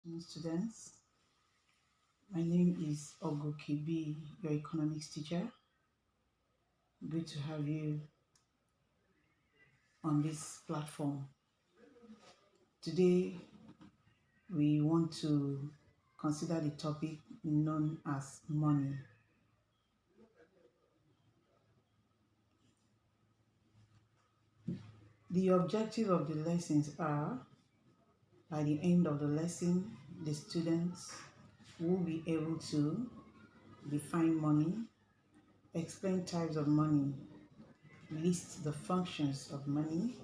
Students. My name is Ogokibi, your economics teacher. Good to have you on this platform. Today, we want to consider the topic known as money. The objective of the lessons are, by the end of the lesson, the students will be able to define money, explain types of money, list the functions of money,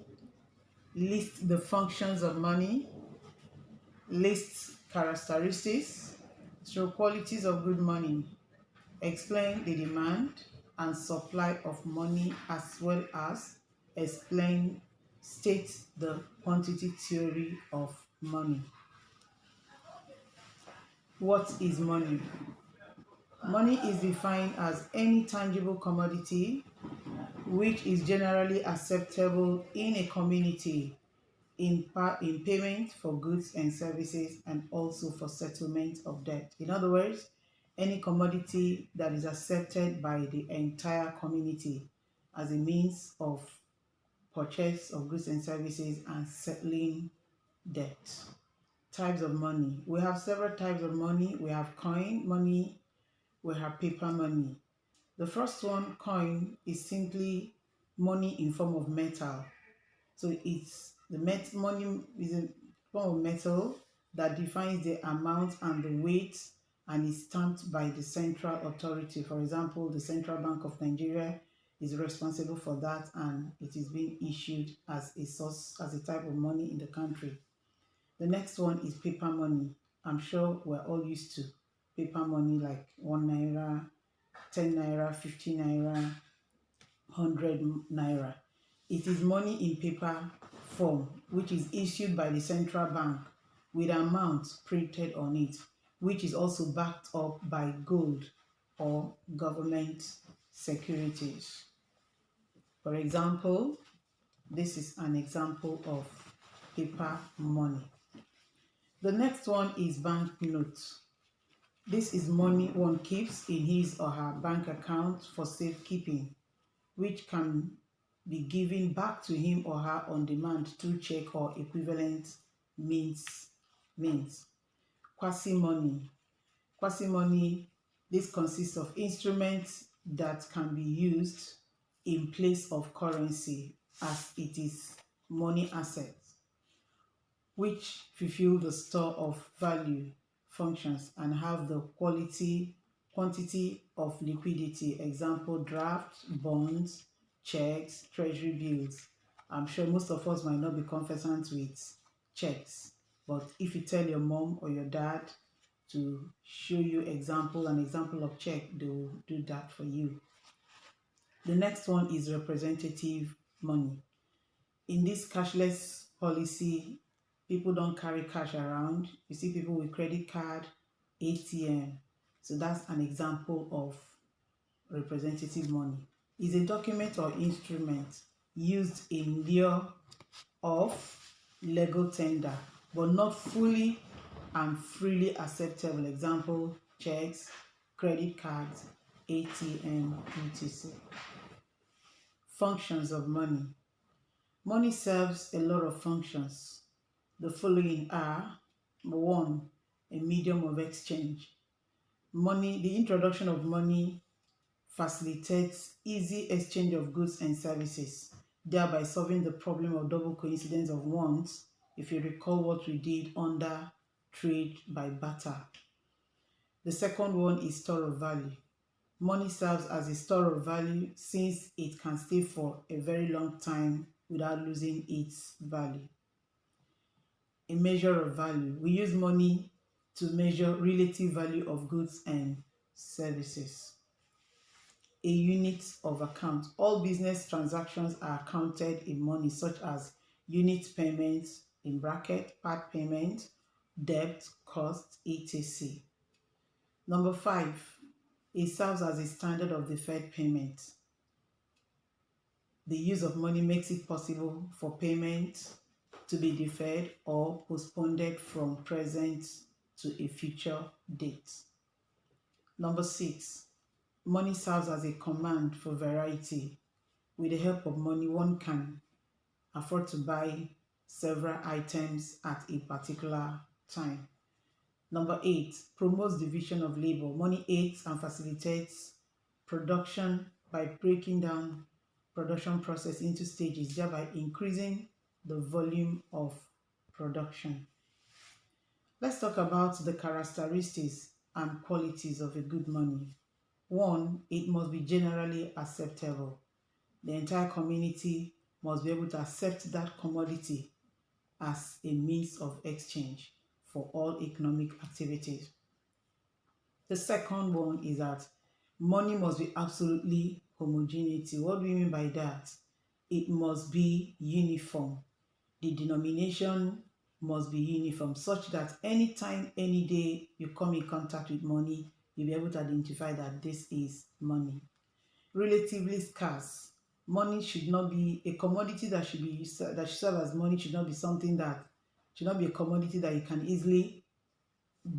list characteristics, show qualities of good money, explain the demand and supply of money, as well as state the quantity theory of money. What is money? Money is defined as any tangible commodity which is generally acceptable in a community in payment for goods and services, and also for settlement of debt. In other words, any commodity that is accepted by the entire community as a means of purchase of goods and services and settling debt. Types of money. We have several types of money. We have coin money, we have paper money. The first one, coin, is simply money in form of metal. So it's money is a form of metal that defines the amount and the weight and is stamped by the central authority. For example, the Central Bank of Nigeria is responsible for that, and it is being issued as a type of money in the country. The next one is paper money. I'm sure we're all used to paper money like 1 naira, 10 naira, 50 naira, 100 naira. It is money in paper form, which is issued by the central bank with amounts printed on it, which is also backed up by gold or government securities. For example, this is an example of paper money. The next one is banknotes. This is money one keeps in his or her bank account for safekeeping, which can be given back to him or her on demand through check or equivalent means. Quasi-money. Quasi-money, this consists of instruments that can be used in place of currency, as it is money assets, which fulfill the store of value functions and have the quantity of liquidity. Example, draft, bonds, checks, treasury bills. I'm sure most of us might not be conversant with checks, but if you tell your mom or your dad to show you an example of check, they will do that for you. The next one is representative money. In this cashless policy, people don't carry cash around. You see people with credit card, ATM. So that's an example of representative money. It's a document or instrument used in lieu of legal tender, but not fully and freely acceptable. Example, checks, credit cards, ATM, etc. Functions of money. Money serves a lot of functions. The following are: number one, a medium of exchange. The introduction of money facilitates easy exchange of goods and services, thereby solving the problem of double coincidence of wants, if you recall what we did under trade by barter. The second one is store of value. Money serves as a store of value since it can stay for a very long time without losing its value. A measure of value. We use money to measure relative value of goods and services. A unit of account. All business transactions are counted in money, such as unit payments, in bracket, part payment, debt, cost, etc. Number 5, it serves as a standard of deferred payment. The use of money makes it possible for payment to be deferred or postponed from present to a future date. Number 6, money serves as a command for variety. With the help of money, one can afford to buy several items at a particular time. Number 8, promotes division of labor. Money aids and facilitates production by breaking down production process into stages, thereby increasing the volume of production. Let's talk about the characteristics and qualities of a good money. 1, it must be generally acceptable. The entire community must be able to accept that commodity as a means of exchange for all economic activities. The second one is that money must be absolutely homogeneity. What do we mean by that? It must be uniform. The denomination must be uniform such that anytime, any day you come in contact with money, you'll be able to identify that this is money. Relatively scarce. Money should not be a commodity that should serve as money, should not be something that should not be a commodity that you can easily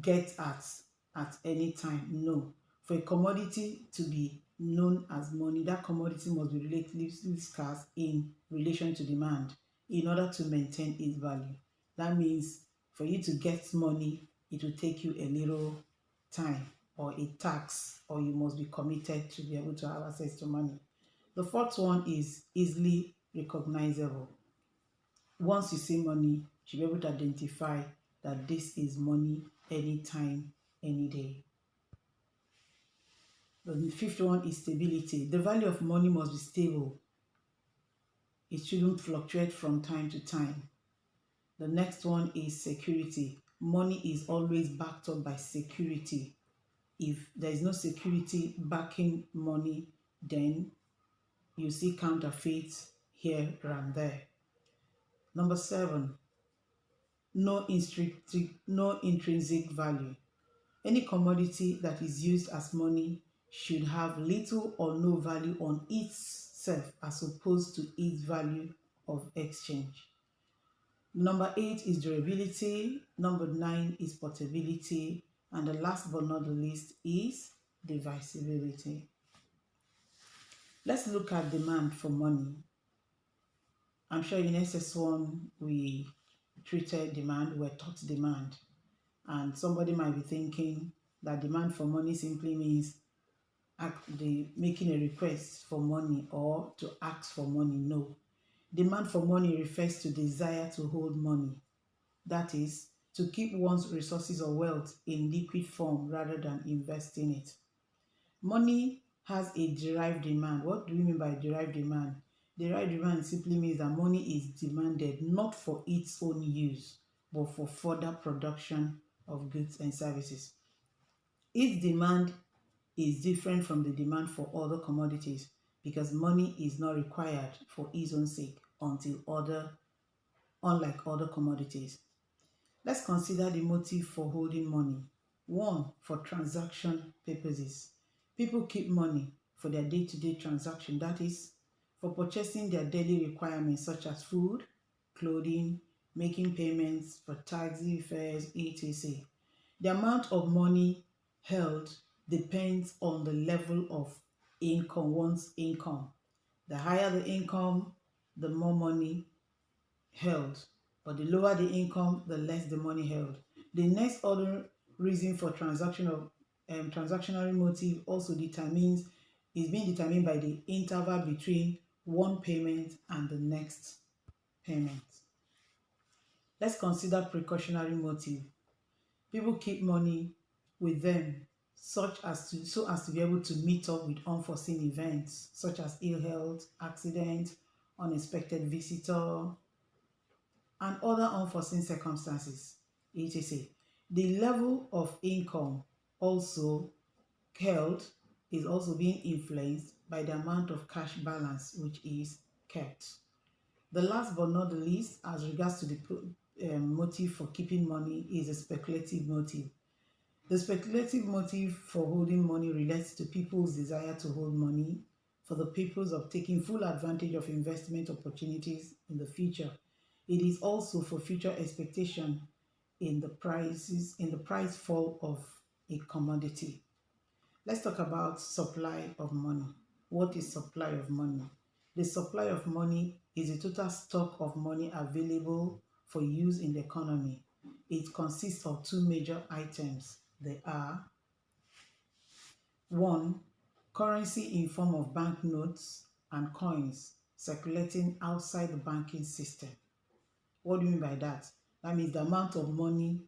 get at any time. No. For a commodity to be known as money, that commodity must be relatively scarce in relation to demand in order to maintain its value. That means for you to get money, it will take you a little time or a tax, or you must be committed to be able to have access to money. The fourth one is easily recognizable. Once you see money, you should be able to identify that this is money anytime, any day. The fifth one is stability. The value of money must be stable. It shouldn't fluctuate from time to time. The next one is security. Money is always backed up by security. If there is no security backing money, then you see counterfeits here and there. Number 7, no intrinsic value. Any commodity that is used as money should have little or no value on itself as opposed to its value of exchange. Number 8 is durability. Number 9 is portability. And the last but not the least is divisibility. Let's look at demand for money. I'm sure in SS1 we treated demand, we're taught demand. And somebody might be thinking that demand for money simply means making a request for money or to ask for money. No. Demand for money refers to desire to hold money. That is, to keep one's resources or wealth in liquid form rather than investing it. Money has a derived demand. What do we mean by derived demand? Derived demand simply means that money is demanded not for its own use, but for further production of goods and services. Its demand is different from the demand for other commodities because money is not required for its own sake unlike other commodities. Let's consider the motive for holding money. 1, for transaction purposes. People keep money for their day-to-day transaction, that is, for purchasing their daily requirements such as food, clothing, making payments for taxi fares, etc. The amount of money held depends on the level of one's income. The higher the income, the more money held, but the lower the income, the less the money held. The next other reason for transactional motive also is being determined by the interval between one payment and the next payment. Let's consider precautionary motive. People keep money with them so as to be able to meet up with unforeseen events such as ill health, accident, unexpected visitor, and other unforeseen circumstances, etc. The level of income also held is also being influenced by the amount of cash balance which is kept. The last but not the least, as regards to the motive for keeping money, is a speculative motive. The speculative motive for holding money relates to people's desire to hold money for the purpose of taking full advantage of investment opportunities in the future. It is also for future expectation in the price fall of a commodity. Let's talk about supply of money. What is supply of money? The supply of money is the total stock of money available for use in the economy. It consists of two major items. They are: one, currency in form of banknotes and coins circulating outside the banking system. What do you mean by that? That means the amount of money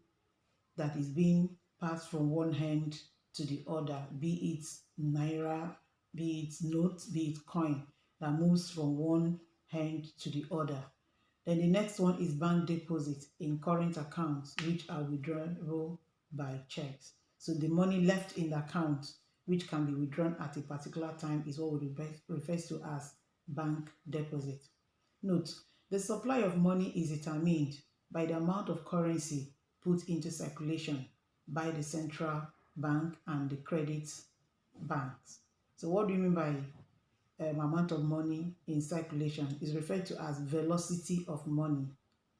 that is being passed from one hand to the other, be it naira, be it note, be it coin, that moves from one hand to the other. Then the next one is bank deposit in current accounts, which are withdrawable by checks. So the money left in the account, which can be withdrawn at a particular time, is what we refer to as bank deposit. Note, the supply of money is determined by the amount of currency put into circulation by the central bank and the credit banks. So what do you mean by amount of money in circulation? Is referred to as velocity of money.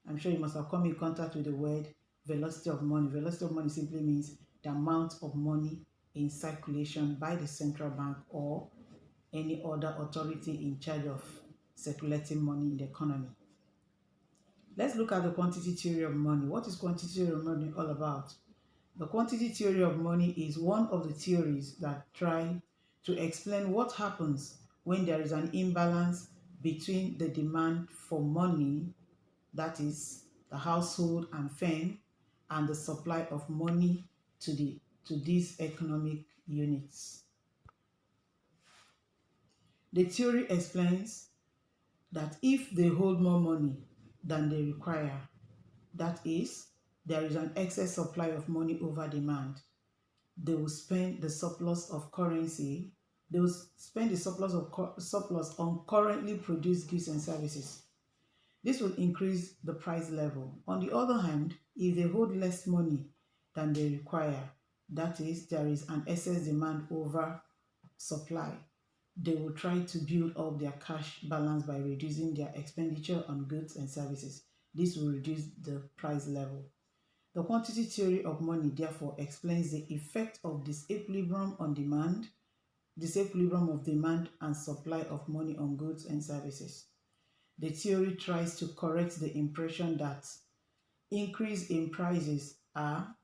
I'm sure you must have come in contact with the word velocity of money. Velocity of money simply means the amount of money in circulation by the central bank or any other authority in charge of circulating money in the economy. Let's look at the quantity theory of money. What is quantity theory of money all about? The quantity theory of money is one of the theories that try to explain what happens when there is an imbalance between the demand for money, that is the household and firm, and the supply of money to these economic units. The theory explains that if they hold more money than they require, that is, there is an excess supply of money over demand, they will spend the surplus of currency, they will spend the surplus on currently produced goods and services. This will increase the price level. On the other hand, if they hold less money than they require, that is, there is an excess demand over supply, they will try to build up their cash balance by reducing their expenditure on goods and services. This will reduce the price level. The quantity theory of money therefore explains the effect of disequilibrium on demand, disequilibrium of demand and supply of money on goods and services. The theory tries to correct the impression that increase in prices are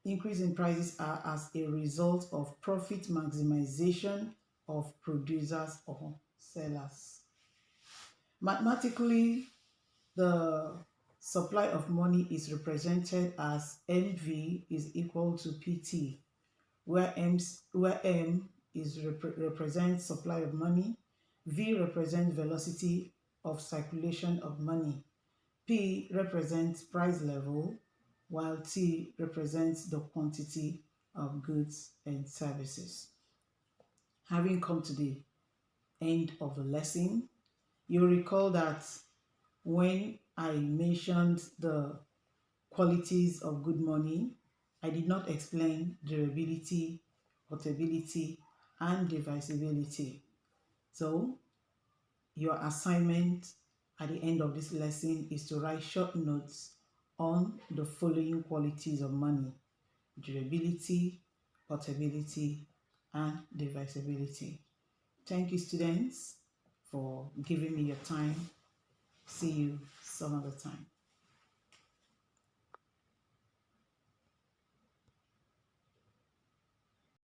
as a result of profit maximization of producers or sellers. Mathematically, the supply of money is represented as MV is equal to PT, where M is represents supply of money, V represents velocity of circulation of money, P represents price level, while T represents the quantity of goods and services. Having come to the end of the lesson, you'll recall that when I mentioned the qualities of good money, I did not explain durability, portability, and divisibility. So, your assignment at the end of this lesson is to write short notes on the following qualities of money: durability, portability, and divisibility. Thank you, students, for giving me your time. See you some other time.